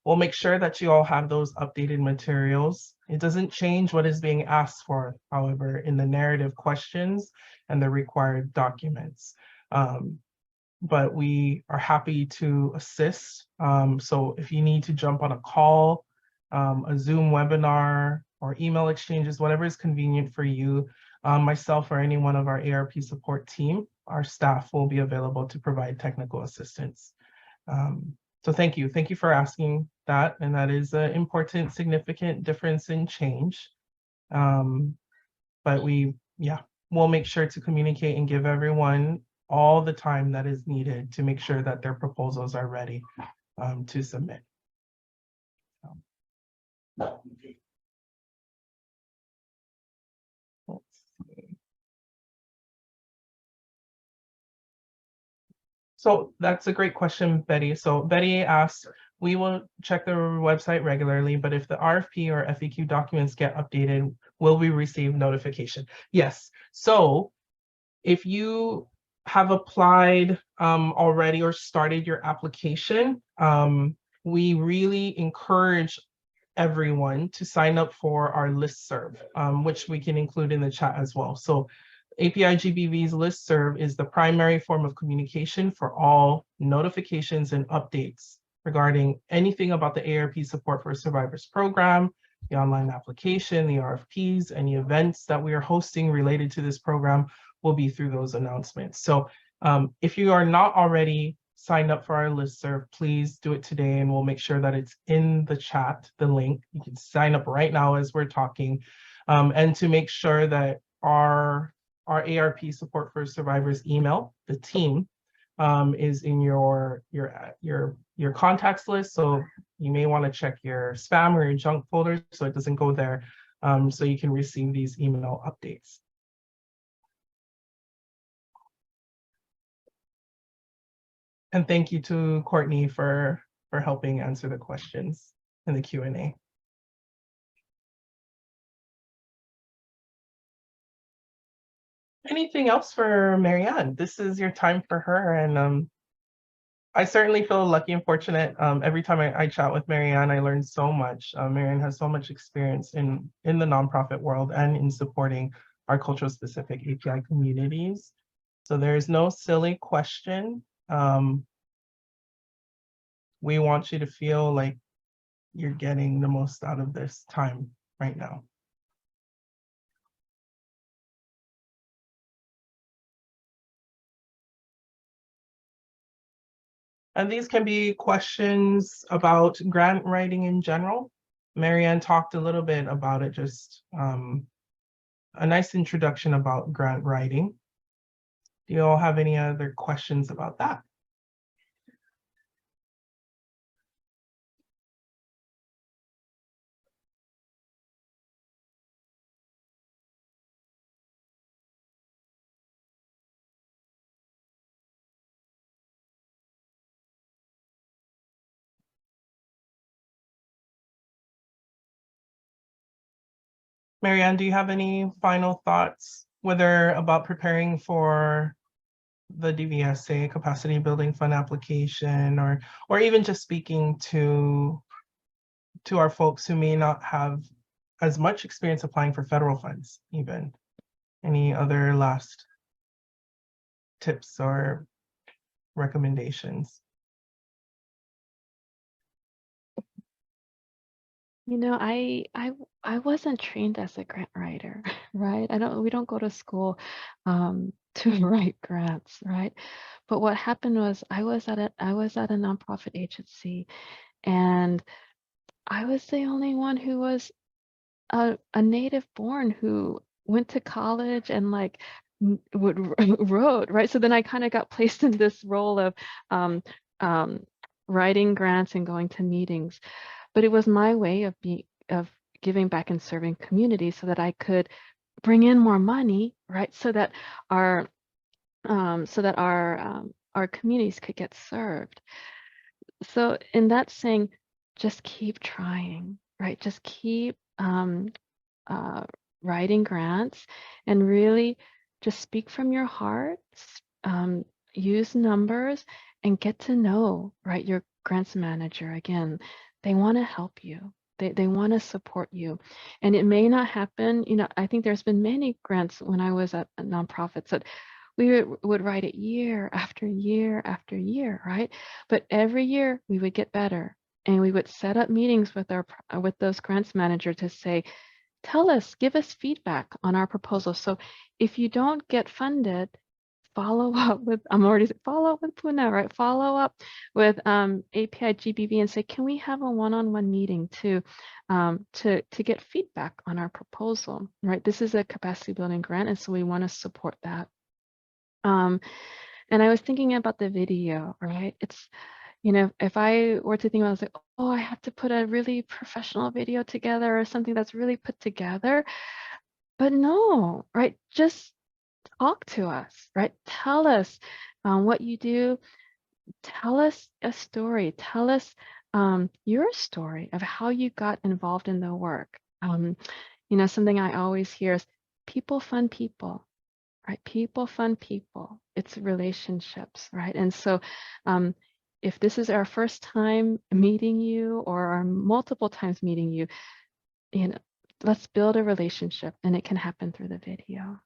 we'll make sure that you all have those updated materials. It doesn't change what is being asked for, however, in the narrative questions and the required documents. But we are happy to assist. So if you need to jump on a call, a Zoom webinar, or email exchanges, whatever is convenient for you, myself or any one of our ARP support team, our staff will be available to provide technical assistance. So thank you for asking that, and that is an important, significant difference in change. But we'll make sure to communicate and give everyone all the time that is needed to make sure that their proposals are ready to submit. Let's see. So that's a great question, Betty. So Betty asked, we will check the website regularly, but if the RFP or FAQ documents get updated, will we receive notification? Yes. So if you have applied already or started your application, we really encourage everyone to sign up for our listserv, which we can include in the chat as well. So API-GBV's listserv is the primary form of communication for all notifications and updates regarding anything about the ARP Support for Survivors program, the online application, the RFPs, any events that we are hosting related to this program will be through those announcements. So if you are not already signed up for our listserv, please do it today, and we'll make sure that it's in the chat, the link. You can sign up right now as we're talking, and to make sure that our ARP Support for Survivors email, the team, is in your contacts list. So you may want to check your spam or your junk folder so it doesn't go there, so you can receive these email updates. And thank you to Courtney for helping answer the questions in the Q&A. Anything else for Marianne? This is your time for her, and I certainly feel lucky and fortunate. Every time I chat with Marianne, I learn so much. Marianne has so much experience in the nonprofit world and in supporting our cultural specific API communities. So there's no silly question. We want you to feel like you're getting the most out of this time right now. And these can be questions about grant writing in general. Marianne talked a little bit about it, just a nice introduction about grant writing. Do you all have any other questions about that? Marianne, do you have any final thoughts, whether about preparing for the DVSA capacity building fund application, or even just speaking to our folks who may not have as much experience applying for federal funds even? Any other last tips or recommendations? You know, I wasn't trained as a grant writer, right? We don't go to school to write grants, right? But what happened was I was at a nonprofit agency, and I was the only one who was a native born who went to college and like wrote, right? So then I kind of got placed in this role of writing grants and going to meetings. But it was my way of giving back and serving community so that I could bring in more money, right? So that our communities could get served. So in that saying, just keep trying, right? Just keep writing grants and really just speak from your heart, use numbers, and get to know, right, your grants manager. Again, they want to help you. They want to support you. And it may not happen, you know, I think there's been many grants when I was at nonprofits that we would write it year after year after year, right? But every year we would get better, and we would set up meetings with those grants manager to say, tell us, give us feedback on our proposal. So if you don't get funded, follow up with, follow up with Puna, right? Follow up with API-GBV and say, can we have a one-on-one meeting to get feedback on our proposal, right? This is a capacity building grant, and so we want to support that. And I was thinking about the video, right? It's, you know, if I were to think about it, I was like, oh, I have to put a really professional video together or something that's really put together. But no, right? Just talk to us, right? Tell us what you do. Tell us a story. Tell us your story of how you got involved in the work. You know, something I always hear is people fund people, right? People fund people. It's relationships, right? And so if this is our first time meeting you or our multiple times meeting you, you know, let's build a relationship, and it can happen through the video.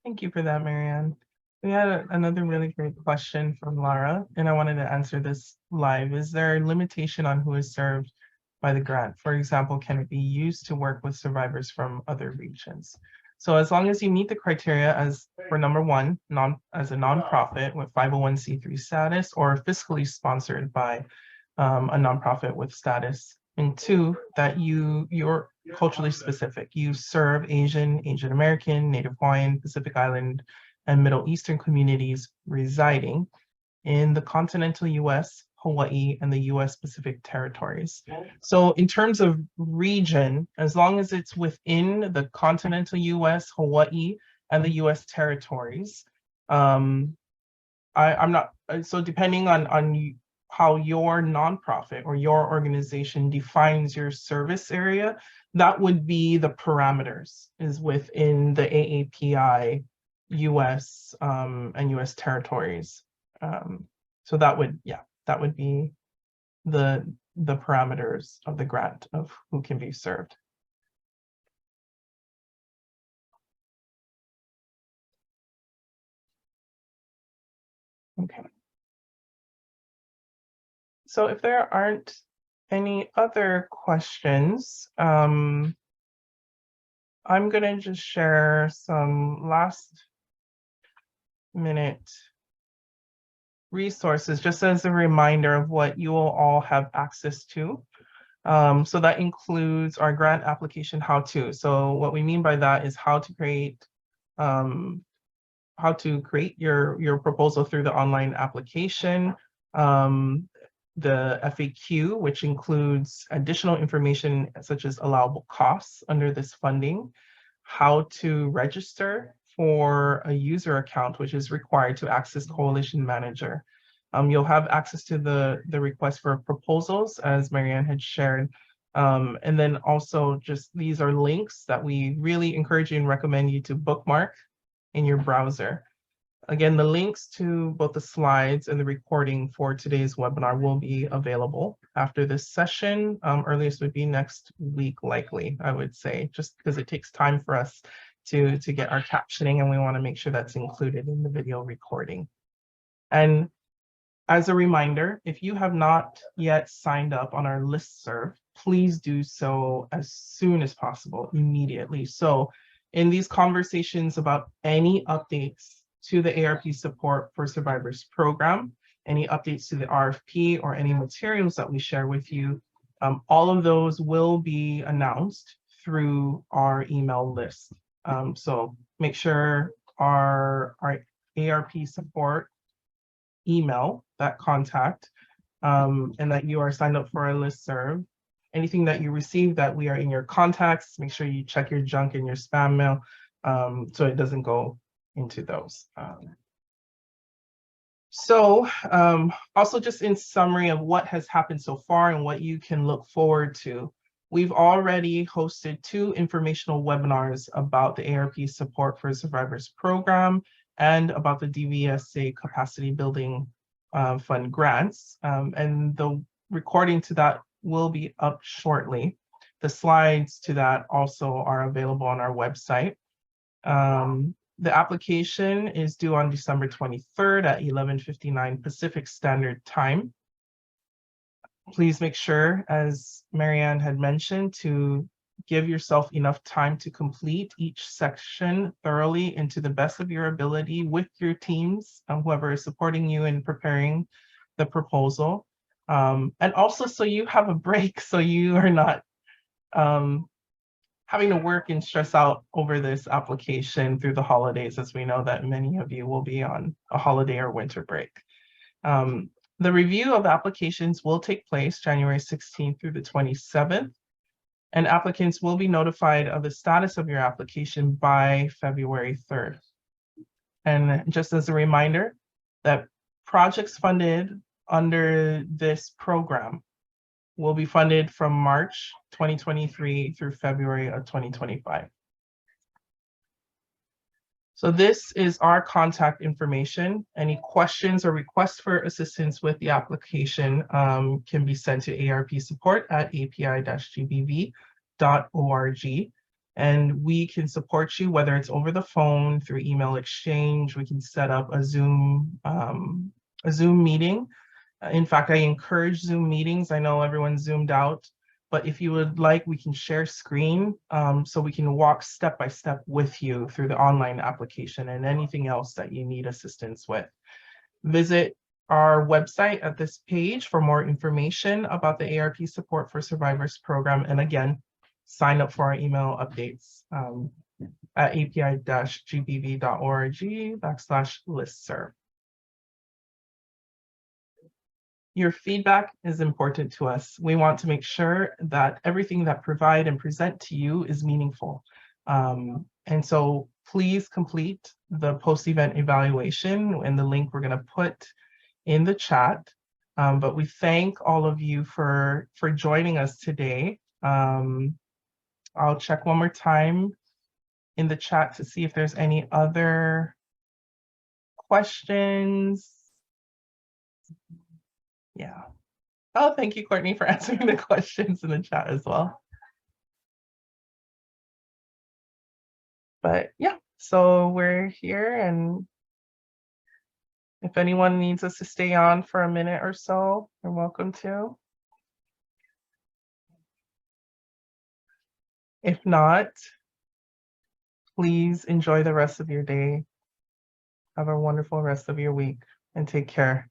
Thank you for that, Marianne. We had another really great question from Lara, and I wanted to answer this live. Is there a limitation on who is served by the grant? For example, can it be used to work with survivors from other regions? So as long as you meet the criteria as for number one, as a nonprofit with 501c3 status or fiscally sponsored by a nonprofit with status, and two, that you're culturally specific. You serve Asian, Asian American, Native Hawaiian, Pacific Island, and Middle Eastern communities residing in the continental US, Hawaii, and the US Pacific territories. So in terms of region, as long as it's within the continental US, Hawaii, and the US territories, I'm not, so depending on how your nonprofit or your organization defines your service area, that would be the parameters is within the AAPI US and US territories. So that would be the parameters of the grant of who can be served. Okay. So if there aren't any other questions, I'm gonna just share some last minute resources just as a reminder of what you will all have access to. So that includes our grant application how-to. So what we mean by that is how to create your proposal through the online application, the FAQ, which includes additional information such as allowable costs under this funding, how to register for a user account, which is required to access Coalition Manager. You'll have access to the request for proposals, as Marianne had shared. And then also just these are links that we really encourage you and recommend you to bookmark in your browser. Again, the links to both the slides and the recording for today's webinar will be available after this session. Earliest would be next week, likely, I would say, just because it takes time for us to get our captioning, and we want to make sure that's included in the video recording. And as a reminder, if you have not yet signed up on our listserv, please do so as soon as possible, immediately. So in these conversations about any updates to the ARP Support for Survivors program, any updates to the RFP, or any materials that we share with you, all of those will be announced through our email list. So make sure our ARP Support email, that contact, and that you are signed up for our listserv. Anything that you receive that we are in your contacts, make sure you check your junk and your spam mail so it doesn't go into those. Also just in summary of what has happened so far and what you can look forward to, we've already hosted 2 informational webinars about the ARP Support for Survivors program and about the DVSA Capacity Building Fund grants. And the recording to that will be up shortly. The slides to that also are available on our website. The application is due on December 23rd at 11:59 Pacific Standard Time. Please make sure, as Marianne had mentioned, to give yourself enough time to complete each section thoroughly and to the best of your ability with your teams, whoever is supporting you in preparing the proposal. And also so you have a break, so you are not having to work and stress out over this application through the holidays, as we know that many of you will be on a holiday or winter break. The review of applications will take place January 16th through the 27th, and applicants will be notified of the status of your application by February 3rd. And just as a reminder, that projects funded under this program will be funded from March 2023 through February of 2025. So this is our contact information. Any questions or requests for assistance with the application can be sent to ARP Support at API-GBV.org. and we can support you, whether it's over the phone, through email exchange. We can set up a Zoom meeting. In fact, I encourage Zoom meetings. I know everyone's Zoomed out, but if you would like, we can share screen so we can walk step by step with you through the online application and anything else that you need assistance with. Visit our website at this page for more information about the ARP Support for Survivors program. And again, sign up for our email updates at API-GBV.org/listserv. Your feedback is important to us. We want to make sure that everything that provide and present to you is meaningful. And so please complete the post-event evaluation and the link we're going to put in the chat. But we thank all of you for joining us today. I'll check one more time in the chat to see if there's any other questions. Yeah. Oh, thank you, Courtney, for answering the questions in the chat as well. But yeah, so we're here, and if anyone needs us to stay on for a minute or so, you're welcome to. If not, please enjoy the rest of your day. Have a wonderful rest of your week, and take care.